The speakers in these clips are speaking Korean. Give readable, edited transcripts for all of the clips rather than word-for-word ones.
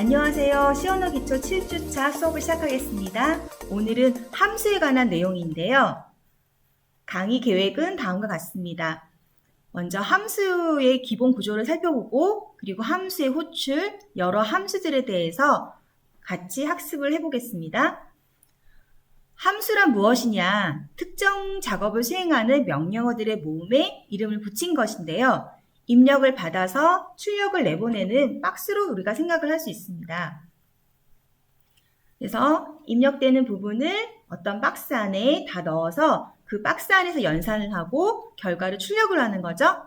안녕하세요. 시언어 기초 7주차 수업을 시작하겠습니다. 오늘은 함수에 관한 내용인데요. 강의 계획은 다음과 같습니다. 먼저 함수의 기본 구조를 살펴보고 그리고 함수의 호출, 여러 함수들에 대해서 같이 학습을 해보겠습니다. 함수란 무엇이냐? 특정 작업을 수행하는 명령어들의 모음에 이름을 붙인 것인데요. 입력을 받아서 출력을 내보내는 박스로 우리가 생각을 할 수 있습니다. 그래서 입력되는 부분을 어떤 박스 안에 다 넣어서 그 박스 안에서 연산을 하고 결과를 출력을 하는 거죠.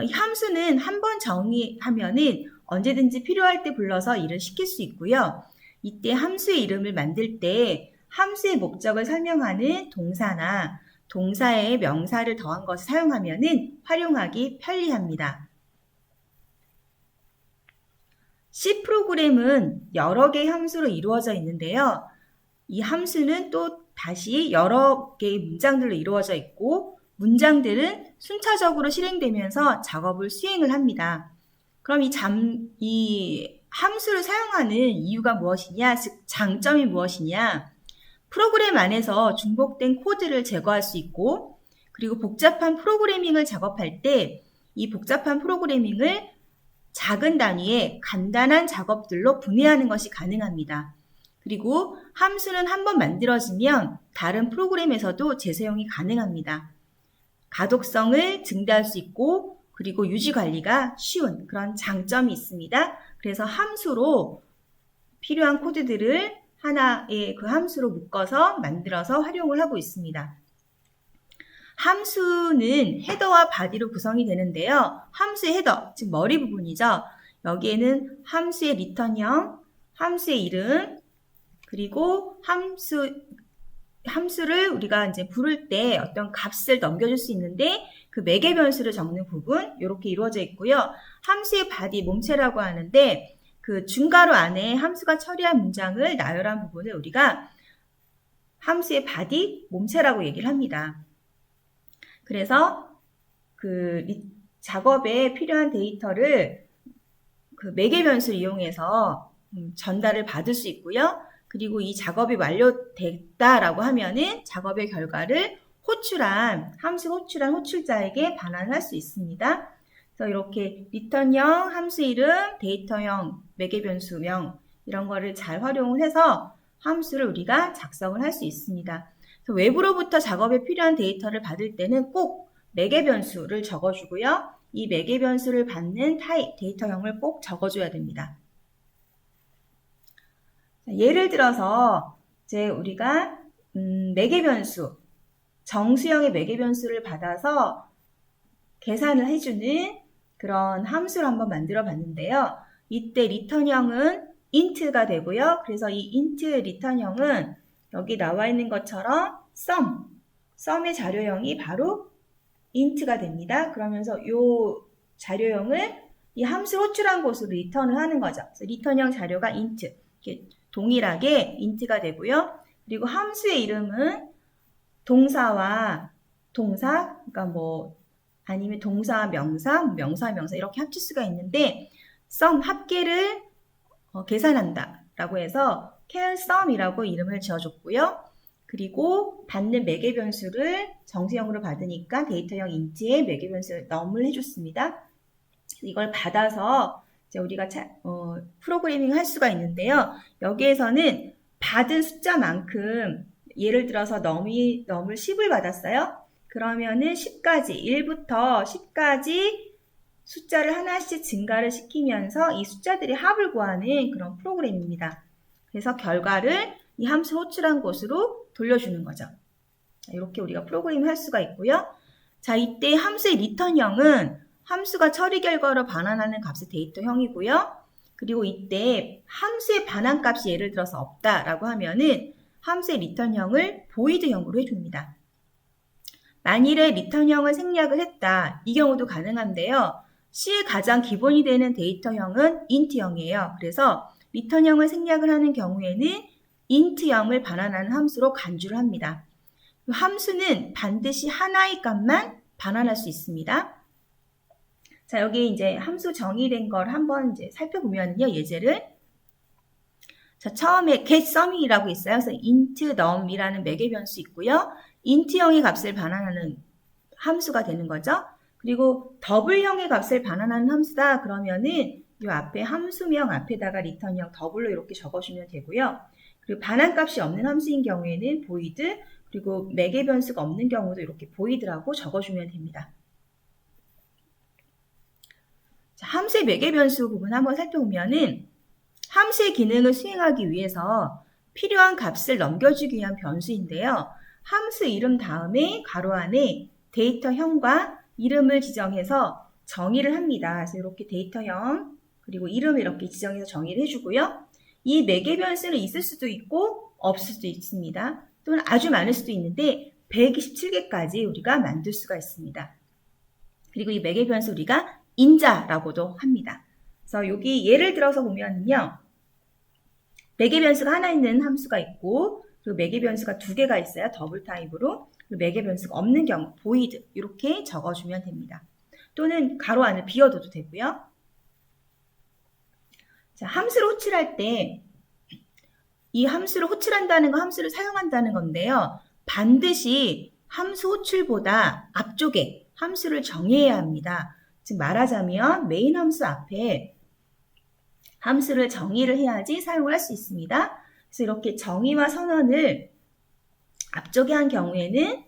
이 함수는 한번 정의하면은 언제든지 필요할 때 불러서 일을 시킬 수 있고요. 이때 함수의 이름을 만들 때 함수의 목적을 설명하는 동사나 동사에 명사를 더한 것을 사용하면은 활용하기 편리합니다. C 프로그램은 여러 개의 함수로 이루어져 있는데요. 이 함수는 또 다시 여러 개의 문장들로 이루어져 있고 문장들은 순차적으로 실행되면서 작업을 수행을 합니다. 그럼 이 함수를 사용하는 이유가 무엇이냐, 즉 장점이 무엇이냐? 프로그램 안에서 중복된 코드를 제거할 수 있고 그리고 복잡한 프로그래밍을 작업할 때 이 복잡한 프로그래밍을 작은 단위의 간단한 작업들로 분해하는 것이 가능합니다. 그리고 함수는 한번 만들어지면 다른 프로그램에서도 재사용이 가능합니다. 가독성을 증대할 수 있고 그리고 유지 관리가 쉬운 그런 장점이 있습니다. 그래서 함수로 필요한 코드들을 하나의 그 함수로 묶어서 만들어서 활용을 하고 있습니다. 함수는 헤더와 바디로 구성이 되는데요. 함수의 헤더, 즉 머리 부분이죠. 여기에는 함수의 리턴형, 함수의 이름, 그리고 함수를 우리가 이제 부를 때 어떤 값을 넘겨줄 수 있는데 그 매개 변수를 적는 부분 이렇게 이루어져 있고요. 함수의 바디, 몸체라고 하는데 그 중괄호 안에 함수가 처리한 문장을 나열한 부분을 우리가 함수의 바디, 몸체라고 얘기를 합니다. 그래서 그 작업에 필요한 데이터를 그 매개 변수를 이용해서 전달을 받을 수 있고요. 그리고 이 작업이 완료됐다라고 하면은 작업의 결과를 함수 호출한 호출자에게 반환할 수 있습니다. 그래서 이렇게 리턴형, 함수 이름, 데이터형, 매개 변수명 이런 거를 잘 활용을 해서 함수를 우리가 작성을 할 수 있습니다. 그래서 외부로부터 작업에 필요한 데이터를 받을 때는 꼭 매개 변수를 적어주고요. 이 매개 변수를 받는 데이터형을 꼭 적어줘야 됩니다. 예를 들어서 이제 우리가 매개 변수, 정수형의 매개 변수를 받아서 계산을 해주는 그런 함수를 한번 만들어 봤는데요. 이때 리턴형은 int가 되고요. 그래서 이 int 리턴형은 여기 나와 있는 것처럼 sum의 자료형이 바로 int가 됩니다. 그러면서 이 자료형을 이 함수를 호출한 곳으로 리턴을 하는 거죠. 그래서 리턴형 자료가 int, 이렇게 동일하게 int가 되고요. 그리고 함수의 이름은 동사와 동사, 그러니까 뭐 아니면 동사와 명사 이렇게 합칠 수가 있는데 sum 합계를 계산한다라고 해서 can sum이라고 이름을 지어줬고요. 그리고 받는 매개 변수를 정수형으로 받으니까 데이터형 int에 매개 변수를 num을 해줬습니다. 이걸 받아서 이제 우리가 프로그래밍 할 수가 있는데요. 여기에서는 받은 숫자만큼 예를 들어서 num을 10을 받았어요. 그러면은 10까지 1부터 10까지 숫자를 하나씩 증가를 시키면서 이 숫자들의 합을 구하는 그런 프로그램입니다. 그래서 결과를 이 함수 호출한 곳으로 돌려주는 거죠. 이렇게 우리가 프로그램을 할 수가 있고요. 자, 이때 함수의 리턴형은 함수가 처리 결과로 반환하는 값의 데이터형이고요. 그리고 이때 함수의 반환값이 예를 들어서 없다라고 하면은 함수의 리턴형을 void형으로 해줍니다. 만일에 리턴형을 생략을 했다. 이 경우도 가능한데요. C의 가장 기본이 되는 데이터형은 int형이에요. 그래서 리턴형을 생략을 하는 경우에는 int형을 반환하는 함수로 간주를 합니다. 함수는 반드시 하나의 값만 반환할 수 있습니다. 자, 여기 이제 함수 정의된 걸 한번 이제 살펴보면요. 예제를 자, 처음에 getSum이라고 있어요. 그래서 int num이라는 매개 변수 있고요. int형의 값을 반환하는 함수가 되는 거죠. 그리고 더블형의 값을 반환하는 함수다. 그러면은 이 앞에 함수명 앞에다가 리턴형 더블로 이렇게 적어주면 되고요. 그리고 반환값이 없는 함수인 경우에는 void, 그리고 매개 변수가 없는 경우도 이렇게 void라고 적어주면 됩니다. 자, 함수의 매개 변수 부분 한번 살펴보면은 함수의 기능을 수행하기 위해서 필요한 값을 넘겨주기 위한 변수인데요. 함수 이름 다음에 가로 안에 데이터형과 이름을 지정해서 정의를 합니다. 그래서 이렇게 데이터형 그리고 이름을 이렇게 지정해서 정의를 해주고요. 이 매개 변수는 있을 수도 있고 없을 수도 있습니다. 또는 아주 많을 수도 있는데 127개까지 우리가 만들 수가 있습니다. 그리고 이 매개 변수 우리가 인자라고도 합니다. 그래서 여기 예를 들어서 보면요. 매개 변수가 하나 있는 함수가 있고 그리고 매개 변수가 두 개가 있어요. 더블 타입으로. 그리고 매개 변수가 없는 경우 void 이렇게 적어주면 됩니다. 또는 가로 안을 비워둬도 되고요. 자, 함수를 호출할 때 이 함수를 호출한다는 건 함수를 사용한다는 건데요. 반드시 함수 호출보다 앞쪽에 함수를 정의해야 합니다. 즉 말하자면 메인 함수 앞에 함수를 정의를 해야지 사용을 할 수 있습니다. 그래서 이렇게 정의와 선언을 앞쪽에 한 경우에는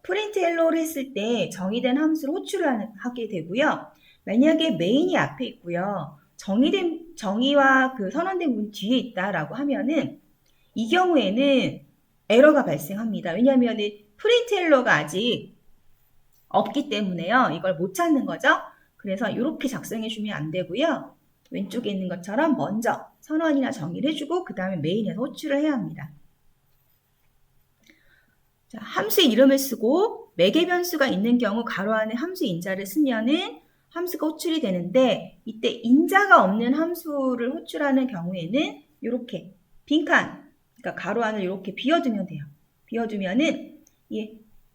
프린트 헬로우를 했을 때 정의된 함수를 호출을 하게 되고요. 만약에 메인이 앞에 있고요. 정의와 그 선언된 부분 뒤에 있다라고 하면은 이 경우에는 에러가 발생합니다. 왜냐하면 프린트 헬로우가 아직 없기 때문에요. 이걸 못 찾는 거죠. 그래서 이렇게 작성해 주면 안 되고요. 왼쪽에 있는 것처럼 먼저 선언이나 정의를 해주고 그 다음에 메인에서 호출을 해야 합니다. 자, 함수의 이름을 쓰고 매개 변수가 있는 경우 가로 안에 함수 인자를 쓰면은 함수가 호출이 되는데 이때 인자가 없는 함수를 호출하는 경우에는 이렇게 빈칸, 그러니까 가로 안을 이렇게 비워두면 돼요. 비워두면은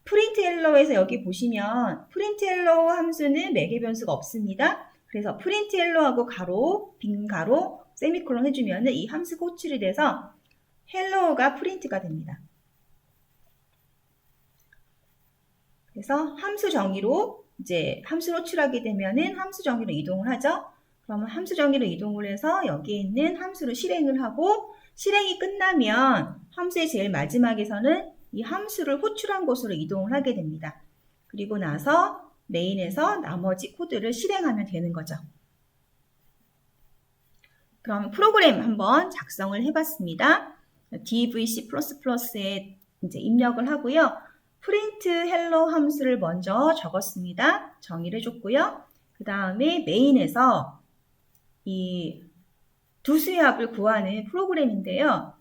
프린트 헬로우에서 여기 보시면 프린트 헬로우 함수는 매개 변수가 없습니다. 그래서 프린트 헬로우하고 가로, 빈 가로, 세미콜론 해주면은 이 함수가 호출이 돼서 헬로우가 프린트가 됩니다. 그래서 함수 정의로 이제 함수를 호출하게 되면은 함수 정의로 이동을 하죠. 그러면 함수 정의로 이동을 해서 여기에 있는 함수를 실행을 하고 실행이 끝나면 함수의 제일 마지막에서는 이 함수를 호출한 곳으로 이동을 하게 됩니다. 그리고 나서 메인에서 나머지 코드를 실행하면 되는 거죠. 그럼 프로그램 한번 작성을 해봤습니다. DVC++에 이제 입력을 하고요. 프린트 헬로 함수를 먼저 적었습니다. 정의를 해줬고요. 그 다음에 메인에서 이 두 수의 합을 구하는 프로그램인데요.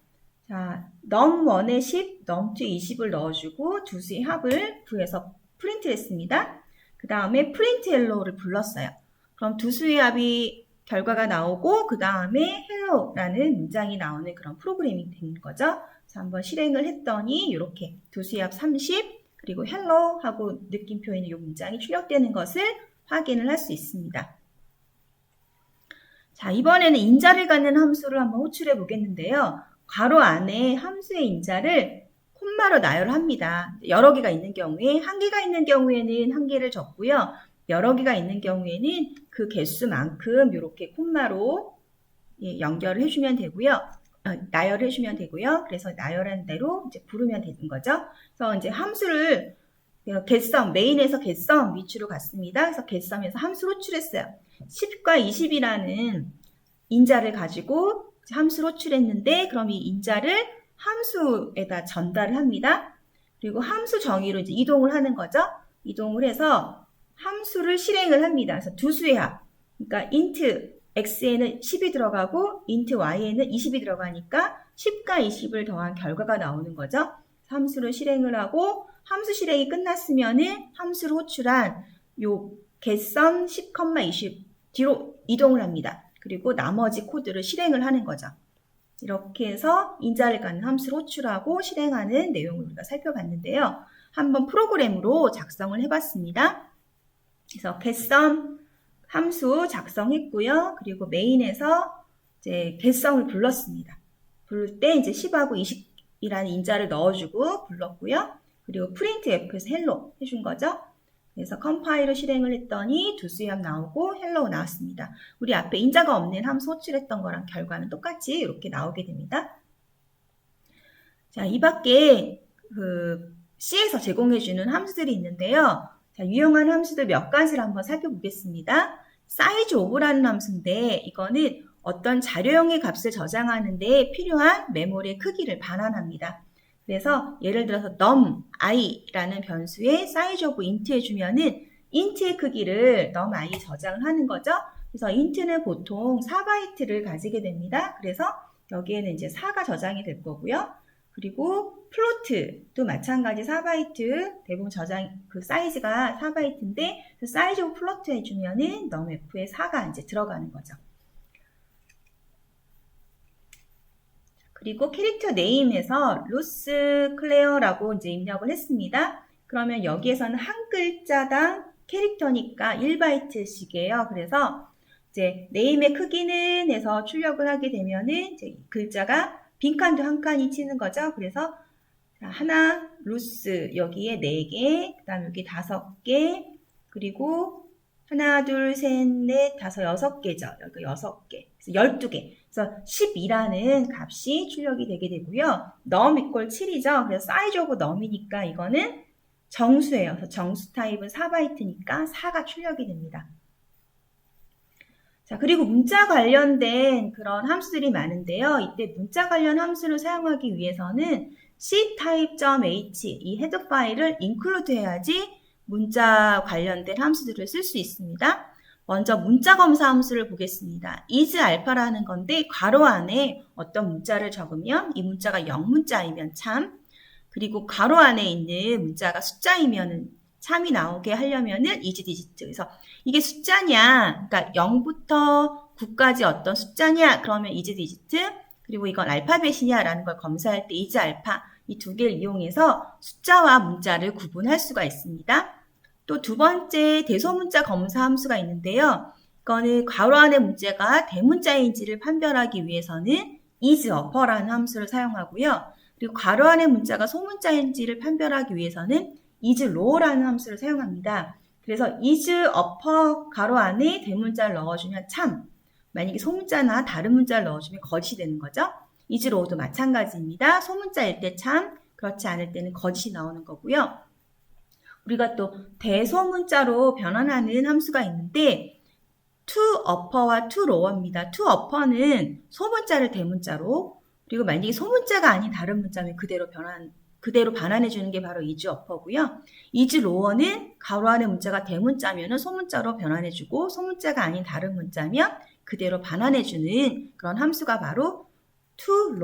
자, num1에 10, num2에 20을 넣어주고 두 수의 합을 구해서 프린트를 했습니다. 그 다음에 프린트 헬로우를 불렀어요. 그럼 두 수의 합이 결과가 나오고 그 다음에 헬로우라는 문장이 나오는 그런 프로그램이 되는 거죠. 그래서 한번 실행을 했더니 이렇게 두 수의 합 30 그리고 헬로우 하고 느낌표 있는 이 문장이 출력되는 것을 확인을 할 수 있습니다. 자, 이번에는 인자를 갖는 함수를 한번 호출해 보겠는데요. 괄호 안에 함수의 인자를 콤마로 나열을 합니다. 여러 개가 있는 경우에 한 개가 있는 경우에는 한 개를 적고요. 여러 개가 있는 경우에는 그 개수만큼 이렇게 콤마로 연결을 해주면 되고요. 나열을 해주면 되고요. 그래서 나열한 대로 이제 부르면 되는 거죠. 그래서 이제 함수를 getSum, 메인에서 getSum 위치로 갔습니다. 그래서 getSum에서 함수를 호출했어요. 10과 20이라는 인자를 가지고 함수를 호출했는데 그럼 이 인자를 함수에다 전달을 합니다. 그리고 함수 정의로 이제 이동을 하는 거죠. 이동을 해서 함수를 실행을 합니다. 그래서 두 수의 합. 그러니까 int x에는 10이 들어가고 int y에는 20이 들어가니까 10과 20을 더한 결과가 나오는 거죠. 함수를 실행을 하고 함수 실행이 끝났으면은 함수를 호출한 요 getSum 10, 20 뒤로 이동을 합니다. 그리고 나머지 코드를 실행을 하는 거죠. 이렇게 해서 인자를 갖는 함수를 호출하고 실행하는 내용을 우리가 살펴봤는데요. 한번 프로그램으로 작성을 해봤습니다. 그래서 getSum 함수 작성했고요. 그리고 메인에서 이제 개성을 불렀습니다. 부를 때 이제 10하고 20이라는 인자를 넣어주고 불렀고요. 그리고 프린트 F에서 헬로 해준 거죠. 그래서 컴파일러 실행을 했더니 두수협 나오고 헬로 나왔습니다. 우리 앞에 인자가 없는 함수 호출했던 거랑 결과는 똑같이 이렇게 나오게 됩니다. 자, 이 밖에 C에서 제공해주는 함수들이 있는데요. 자, 유용한 함수들 몇 가지를 한번 살펴보겠습니다. size of라는 함수인데 이거는 어떤 자료형의 값을 저장하는 데 필요한 메모리의 크기를 반환합니다. 그래서 예를 들어서 num i라는 변수에 size of int 해주면은 int의 크기를 num i 저장을 하는 거죠. 그래서 int는 보통 4바이트를 가지게 됩니다. 그래서 여기에는 이제 4가 저장이 될 거고요. 그리고 플로트도 마찬가지 4바이트, 대부분 저장 그 사이즈가 4바이트인데 사이즈 오브 플로트 해주면은 numF에 4가 이제 들어가는 거죠. 그리고 캐릭터 네임에서 루스 클레어라고 이제 입력을 했습니다. 그러면 여기에서는 한 글자당 캐릭터니까 1바이트씩이에요. 그래서 이제 네임의 크기는 해서 출력을 하게 되면은 이제 글자가 빈칸도 한 칸이 치는 거죠. 그래서 하나, 루스 여기에 4개, 그 다음 여기 5개, 그리고 하나, 둘, 셋, 넷, 다섯, 6개죠. 여기 6개. 그래서 12개. 그래서 12라는 값이 출력이 되게 되고요. num equal 7이죠. 그래서 size of num이니까 이거는 정수예요. 그래서 정수 타입은 4바이트니까 4가 출력이 됩니다. 자, 그리고 문자 관련된 그런 함수들이 많은데요. 이때 문자 관련 함수를 사용하기 위해서는 ctype.h 이 헤더 파일을 include 해야지 문자 관련된 함수들을 쓸 수 있습니다. 먼저 문자 검사 함수를 보겠습니다. is 알파라는 건데 괄호 안에 어떤 문자를 적으면 이 문자가 0문자이면 참, 그리고 괄호 안에 있는 문자가 숫자이면 참이 나오게 하려면은 is digit. 그래서 이게 숫자냐, 그러니까 0부터 9까지 어떤 숫자냐, 그러면 is digit. 그리고 이건 알파벳이냐라는 걸 검사할 때 is 알파 이 두 개를 이용해서 숫자와 문자를 구분할 수가 있습니다. 또 두 번째 대소문자 검사 함수가 있는데요. 이거는 괄호 안의 문자가 대문자인지를 판별하기 위해서는 is upper라는 함수를 사용하고요. 그리고 괄호 안의 문자가 소문자인지를 판별하기 위해서는 is low라는 함수를 사용합니다. 그래서 is upper 괄호 안에 대문자를 넣어주면 참, 만약에 소문자나 다른 문자를 넣어주면 거짓이 되는 거죠. is low도 마찬가지입니다. 소문자일 때 참, 그렇지 않을 때는 거짓이 나오는 거고요. 우리가 또 대소문자로 변환하는 함수가 있는데 to upper와 to lower입니다. to upper는 소문자를 대문자로, 그리고 만약에 소문자가 아닌 다른 문자면 그대로 반환해 주는 게 바로 is upper고요. is lower는 괄호 안의 문자가 대문자면 소문자로 변환해 주고 소문자가 아닌 다른 문자면 그대로 반환해 주는 그런 함수가 바로 to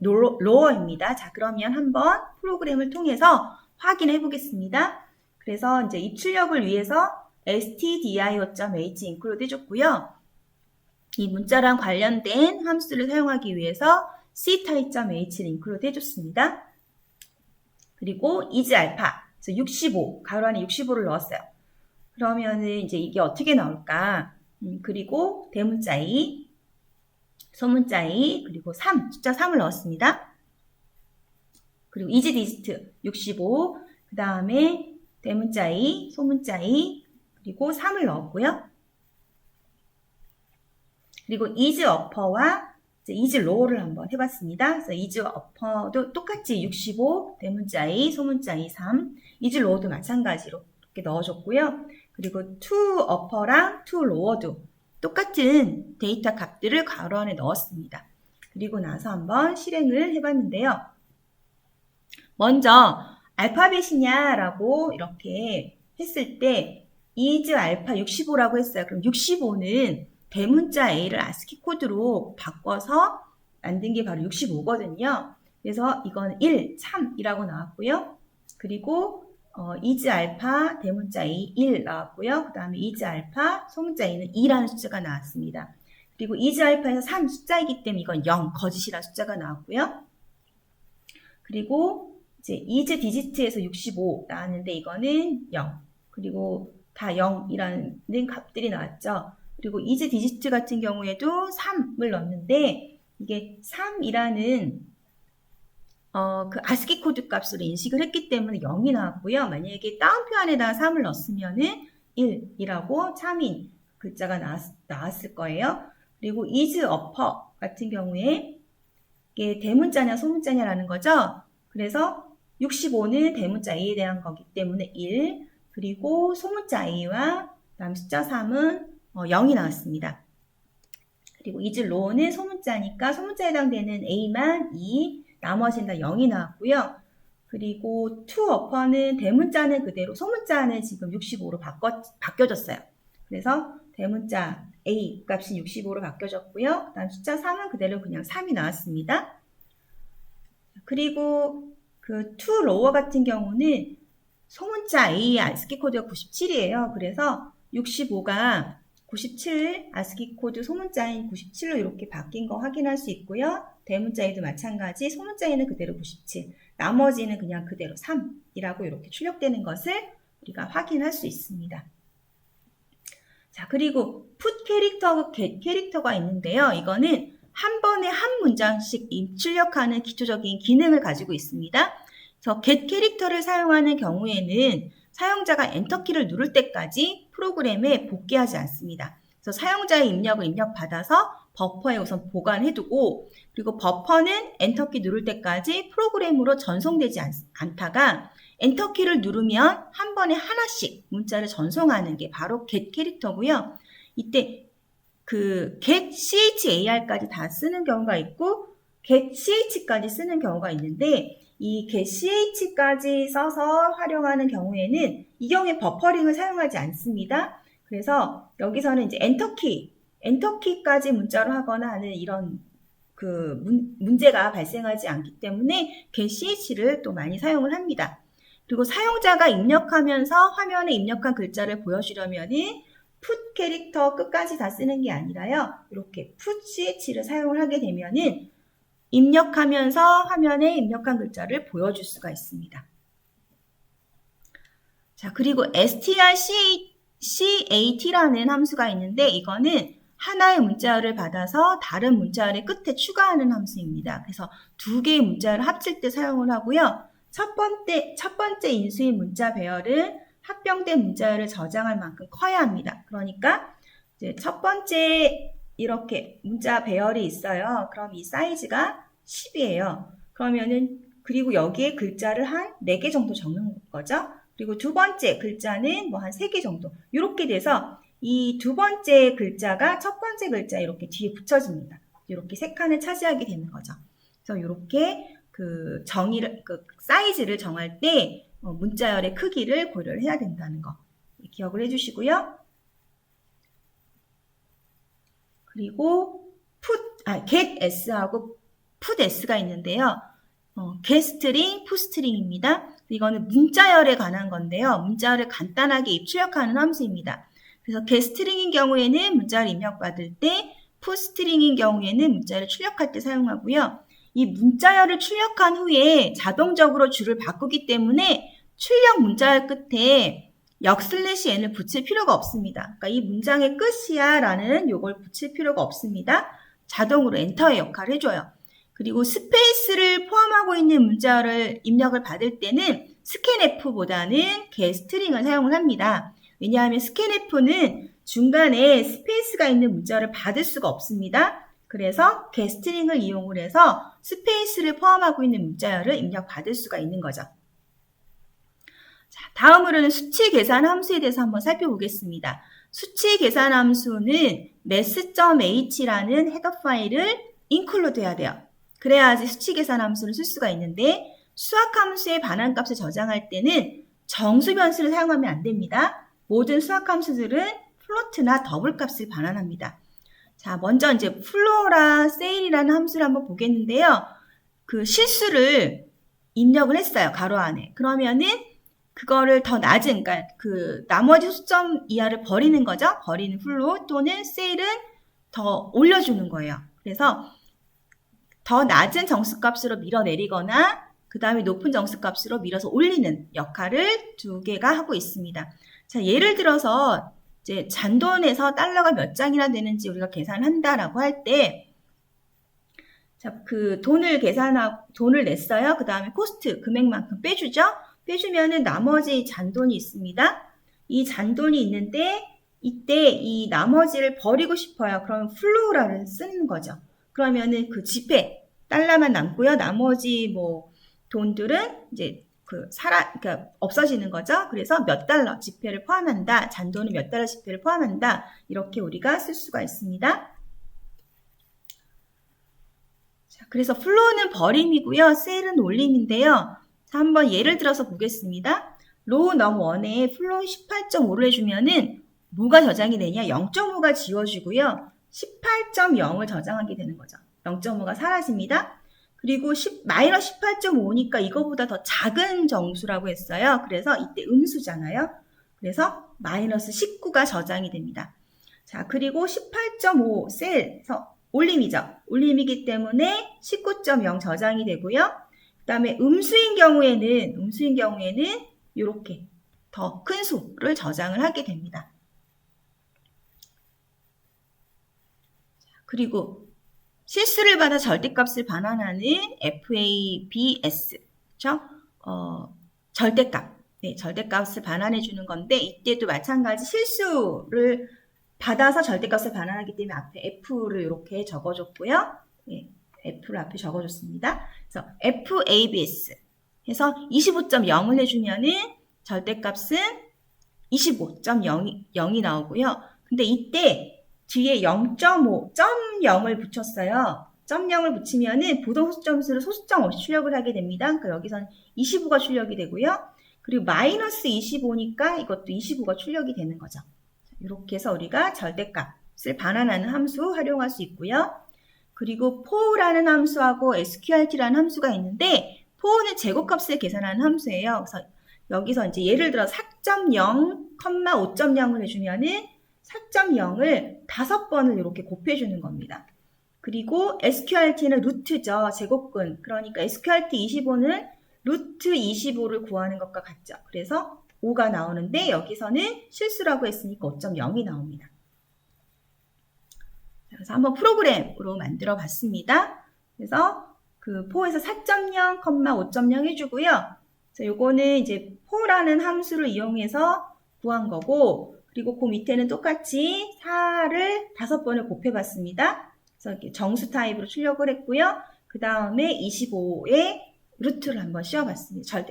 lower입니다. 자, 그러면 한번 프로그램을 통해서 확인해 보겠습니다. 그래서 이제 입출력을 위해서 stdio.h include 해줬고요. 이 문자랑 관련된 함수를 사용하기 위해서 ctype.h를 include 해줬습니다. 그리고 is 알파, 65, 괄호 안에 65를 넣었어요. 그러면은 이제 이게 어떻게 나올까? 그리고 대문자 2, 소문자 2, 그리고 3, 숫자 3을 넣었습니다. 그리고 is digit 65, 그 다음에 대문자 2, 소문자 2, 그리고 3을 넣었고요. 그리고 is upper와 is lower를 한번 해봤습니다. 그래서 is upper도 똑같이 65, 대문자 2, 소문자 2, 3, is lower도 마찬가지로 이렇게 넣어줬고요. 그리고 to upper랑 to lower도 똑같은 데이터 값들을 괄호 안에 넣었습니다. 그리고 나서 한번 실행을 해봤는데요. 먼저 알파벳이냐라고 이렇게 했을 때 is 알파 65라고 했어요. 그럼 65는 대문자 A를 ASCII 코드로 바꿔서 만든 게 바로 65거든요. 그래서 이건 1, 참이라고 나왔고요. 그리고 is 알파 대문자 A 1 나왔고요. 그 다음에 is 알파 소문자 A는 2라는 숫자가 나왔습니다. 그리고 is 알파에서 3 숫자이기 때문에 이건 0 거짓이라는 숫자가 나왔고요. 그리고 이제 is digit에서 65 나왔는데 이거는 0. 그리고 다 0이라는 값들이 나왔죠. 그리고 is digit 같은 경우에도 3을 넣는데 이게 3이라는 그 ASCII 코드 값으로 인식을 했기 때문에 0이 나왔고요. 만약에 따옴표 안에다가 3을 넣었으면은 1이라고 참인 글자가 나왔을 거예요. 그리고 is upper 같은 경우에 이게 대문자냐 소문자냐라는 거죠. 그래서 65는 대문자 A에 대한 거기 때문에 1, 그리고 소문자 A와 다음 숫자 3은 0이 나왔습니다. 그리고 is low는 소문자니까 소문자에 해당되는 A만 2, 나머지는 다 0이 나왔고요. 그리고 to upper는 대문자는 그대로, 소문자는 지금 65로 바뀌어졌어요. 그래서 대문자 A 값이 65로 바뀌어졌고요. 그 다음 숫자 3은 그대로 그냥 3이 나왔습니다. 그리고 그 to lower 같은 경우는 소문자 A의 ASCII 코드가 97이에요. 그래서 65가 97, ASCII 코드 소문자인 97로 이렇게 바뀐 거 확인할 수 있고요. 대문자에도 마찬가지, 소문자에는 그대로 97, 나머지는 그냥 그대로 3이라고 이렇게 출력되는 것을 우리가 확인할 수 있습니다. 자, 그리고 put 캐릭터하고 get 캐릭터가 있는데요. 이거는 한 번에 한 문장씩 출력하는 기초적인 기능을 가지고 있습니다. 그래서 get 캐릭터를 사용하는 경우에는 사용자가 엔터키를 누를 때까지 프로그램에 복귀하지 않습니다. 그래서 사용자의 입력을 입력받아서 버퍼에 우선 보관해두고, 그리고 버퍼는 엔터키 누를 때까지 프로그램으로 전송되지 않다가 엔터키를 누르면 한 번에 하나씩 문자를 전송하는 게 바로 get 캐릭터고요. 이때 그 get char까지 다 쓰는 경우가 있고 get ch까지 쓰는 경우가 있는데, 이 get ch까지 써서 활용하는 경우에는 이 경우에 버퍼링을 사용하지 않습니다. 그래서 여기서는 이제 엔터키까지 문자로 하거나 하는 이런 그 문제가 발생하지 않기 때문에 get ch를 또 많이 사용을 합니다. 그리고 사용자가 입력하면서 화면에 입력한 글자를 보여주려면은 put 캐릭터 끝까지 다 쓰는 게 아니라요. 이렇게 put ch를 사용을 하게 되면은 입력하면서 화면에 입력한 글자를 보여줄 수가 있습니다. 자, 그리고 strcat라는 함수가 있는데 이거는 하나의 문자열을 받아서 다른 문자열의 끝에 추가하는 함수입니다. 그래서 두 개의 문자열을 합칠 때 사용을 하고요. 첫 번째 인수인 문자 배열은 합병된 문자열을 저장할 만큼 커야 합니다. 그러니까 이제 첫 번째 이렇게 문자 배열이 있어요. 그럼 이 사이즈가 10이에요. 그러면은 그리고 여기에 글자를 한 4개 정도 적는 거죠. 그리고 두 번째 글자는 뭐 한 3개 정도. 이렇게 돼서 이 두 번째 글자가 첫 번째 글자 이렇게 뒤에 붙여집니다. 이렇게 3칸을 차지하게 되는 거죠. 그래서 이렇게 그 사이즈를 정할 때 문자열의 크기를 고려를 해야 된다는 거 기억을 해주시고요. 그리고 get s하고 put s가 있는데요. get string, put string입니다. 이거는 문자열에 관한 건데요. 문자열을 간단하게 입출력하는 함수입니다. 그래서 get string인 경우에는 문자를 입력받을 때, put string인 경우에는 문자를 출력할 때 사용하고요. 이 문자열을 출력한 후에 자동적으로 줄을 바꾸기 때문에 출력 문자열 끝에 역/n을 붙일 필요가 없습니다. 그러니까 이 문장의 끝이야 라는 요걸 붙일 필요가 없습니다. 자동으로 엔터의 역할을 해줘요. 그리고 스페이스를 포함하고 있는 문자열을 입력을 받을 때는 scanf보다는 getString을 사용을 합니다. 왜냐하면 scanf는 중간에 스페이스가 있는 문자열을 받을 수가 없습니다. 그래서 getString을 이용을 해서 스페이스를 포함하고 있는 문자열을 입력받을 수가 있는 거죠. 자, 다음으로는 수치 계산 함수에 대해서 한번 살펴보겠습니다. 수치 계산 함수는 math.h라는 헤더 파일을 include 해야 돼요. 그래야지 수치 계산 함수를 쓸 수가 있는데 수학 함수의 반환값을 저장할 때는 정수 변수를 사용하면 안 됩니다. 모든 수학 함수들은 플로트나 더블 값을 반환합니다. 자, 먼저 이제 플로어랑 세일이라는 함수를 한번 보겠는데요. 그 실수를 입력을 했어요. 가로 안에. 그러면은 그거를 더 낮은, 그러니까 그 나머지 수점 이하를 버리는 거죠. 버리는 플로어 또는 세일은 더 올려주는 거예요. 그래서 더 낮은 정수값으로 밀어내리거나 그 다음에 높은 정수값으로 밀어서 올리는 역할을 두 개가 하고 있습니다. 자, 예를 들어서 이제 잔돈에서 달러가 몇 장이나 되는지 우리가 계산한다라고 할 때, 자, 그 돈을 냈어요. 그 다음에 코스트, 금액만큼 빼주죠. 빼주면은 나머지 잔돈이 있습니다. 이 잔돈이 있는데, 이때 이 나머지를 버리고 싶어요. 그럼 플로우라를 쓰는 거죠. 그러면은 그 지폐, 달러만 남고요. 나머지 뭐 돈들은 이제 그러니까 없어지는 거죠. 그래서 몇 달러 지폐를 포함한다. 잔돈은 몇 달러 지폐를 포함한다. 이렇게 우리가 쓸 수가 있습니다. 자, 그래서 플로우는 버림이고요. 셀은 올림인데요. 자, 한번 예를 들어서 보겠습니다. 로우 넘 1에 플로우 18.5를 해주면은 뭐가 저장이 되냐? 0.5가 지워지고요. 18.0을 저장하게 되는 거죠. 0.5가 사라집니다. 그리고 마이너스 18.5니까 이거보다 더 작은 정수라고 했어요. 그래서 이때 음수잖아요. 그래서 마이너스 19가 저장이 됩니다. 자, 그리고 18.5 셀에서 올림이죠. 올림이기 때문에 19.0 저장이 되고요. 그 다음에 음수인 경우에는 이렇게 더 큰 수를 저장을 하게 됩니다. 그리고 실수를 받아 절대값을 반환하는 FABS, 그렇죠? 절대값, 네, 절대값을 반환해 주는 건데 이때도 마찬가지 실수를 받아서 절대값을 반환하기 때문에 앞에 F를 이렇게 적어줬고요. 네, F를 앞에 적어줬습니다. 그래서 FABS 해서 25.0을 해주면은 절대값은 25.0이 나오고요. 근데 이때 뒤에 0.5, 0을 붙였어요. 0을 붙이면은 부동 소수점수를 소수점 없이 출력을 하게 됩니다. 그러니까 여기선 25가 출력이 되고요. 그리고 마이너스 25니까 이것도 25가 출력이 되는 거죠. 이렇게 해서 우리가 절대값을 반환하는 함수 활용할 수 있고요. 그리고 포라는 함수하고 sqrt라는 함수가 있는데 포는 제곱값을 계산하는 함수예요. 그래서 여기서 이제 예를 들어 4.0, 5.0을 해주면은 4.0을 5번을 이렇게 곱해주는 겁니다. 그리고 sqrt는 루트죠. 제곱근. 그러니까 sqrt 25는 루트 25를 구하는 것과 같죠. 그래서 5가 나오는데 여기서는 실수라고 했으니까 5.0이 나옵니다. 그래서 한번 프로그램으로 만들어 봤습니다. 그래서 그 포에서 4.0, 5.0 해주고요. 요거는 이제 포라는 함수를 이용해서 구한 거고, 그리고 그 밑에는 똑같이 4를 5번을 곱해봤습니다. 그래서 이렇게 정수 타입으로 출력을 했고요. 그 다음에 25에 루트를 한번 씌워봤습니다.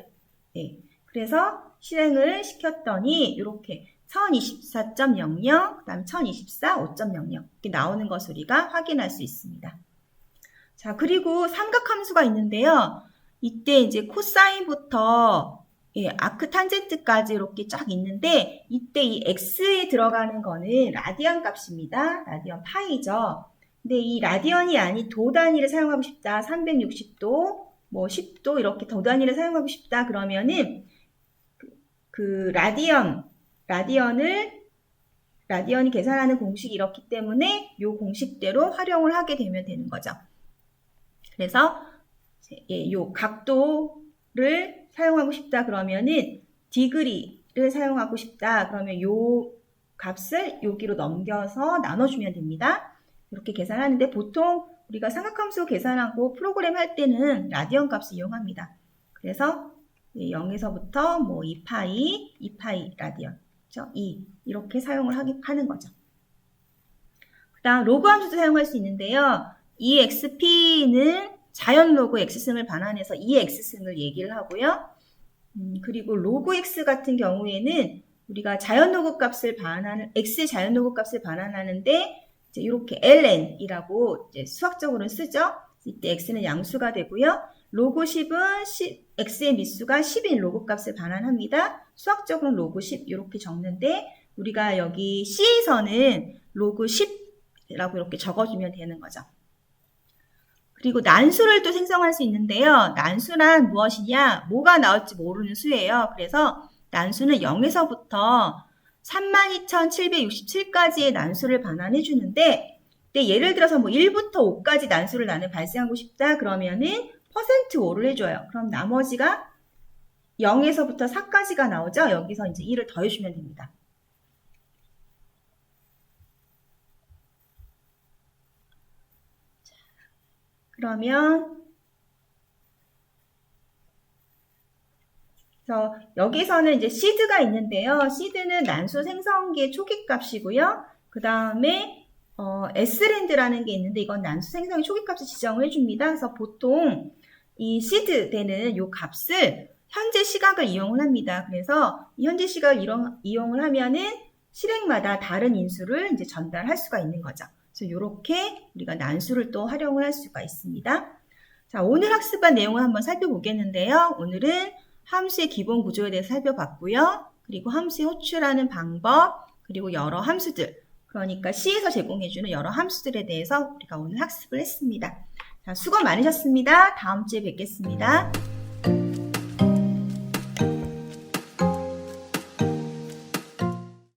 네. 그래서 실행을 시켰더니 이렇게 1024.00, 그 다음 1024, 5.00 이렇게 나오는 것을 우리가 확인할 수 있습니다. 자, 그리고 삼각함수가 있는데요. 이때 이제 코사인부터 아크 탄젠트까지 이렇게 쫙 있는데 이때 이 x에 들어가는 거는 라디안 값입니다. 라디안 파이죠. 근데 이 라디언이 아닌 도 단위를 사용하고 싶다. 360도, 뭐 10도 이렇게 도 단위를 사용하고 싶다. 그러면은 그 라디언이 계산하는 공식이 이렇기 때문에 이 공식대로 활용을 하게 되면 되는 거죠. 그래서 이 각도를 사용하고 싶다 그러면은 디그리를 사용하고 싶다 그러면 이 값을 여기로 넘겨서 나눠주면 됩니다. 이렇게 계산하는데 보통 우리가 삼각함수 계산하고 프로그램 할 때는 라디언 값을 이용합니다. 그래서 0에서부터 뭐 2파이 라디언, 그렇죠? 2 이렇게 사용을 하는 거죠. 그 다음 로그 함수도 사용할 수 있는데요. EXP는 자연 로그 x승을 반환해서 EX승을 얘기를 하고요. 그리고 로그 x 같은 경우에는 우리가 자연 로그 값을 x의 자연 로그 값을 반환하는데 이제 이렇게 ln이라고 이제 수학적으로는 쓰죠. 이때 x는 양수가 되고요. 로그 10은 x의 미수가 10인 로그 값을 반환합니다. 수학적으로는 로그 10 이렇게 적는데 우리가 여기 C에서는 로그 10이라고 이렇게 적어주면 되는 거죠. 그리고 난수를 또 생성할 수 있는데요. 난수란 무엇이냐? 뭐가 나올지 모르는 수예요. 그래서 난수는 0에서부터 32,767까지의 난수를 반환해 주는데 예를 들어서 뭐 1부터 5까지 난수를 나는 발생하고 싶다 그러면은 %5를 해줘요. 그럼 나머지가 0에서부터 4까지가 나오죠. 여기서 이제 1을 더해주면 됩니다. 그러면 여기서는 이제 시드가 있는데요. 시드는 난수 생성기의 초기 값이고요. 그 다음에 S랜드라는 게 있는데 이건 난수 생성기 초기 값을 지정을 해줍니다. 그래서 보통 이 시드 되는 이 값을 현재 시각을 이용을 합니다. 그래서 이 현재 시각을 이용을 하면은 실행마다 다른 인수를 이제 전달할 수가 있는 거죠. 그래서 이렇게 우리가 난수를 또 활용을 할 수가 있습니다. 자, 오늘 학습한 내용을 한번 살펴보겠는데요. 오늘은 함수의 기본 구조에 대해서 살펴봤고요. 그리고 함수의 호출하는 방법, 그리고 여러 함수들, 그러니까 C에서 제공해주는 여러 함수들에 대해서 우리가 오늘 학습을 했습니다. 자, 수고 많으셨습니다. 다음 주에 뵙겠습니다.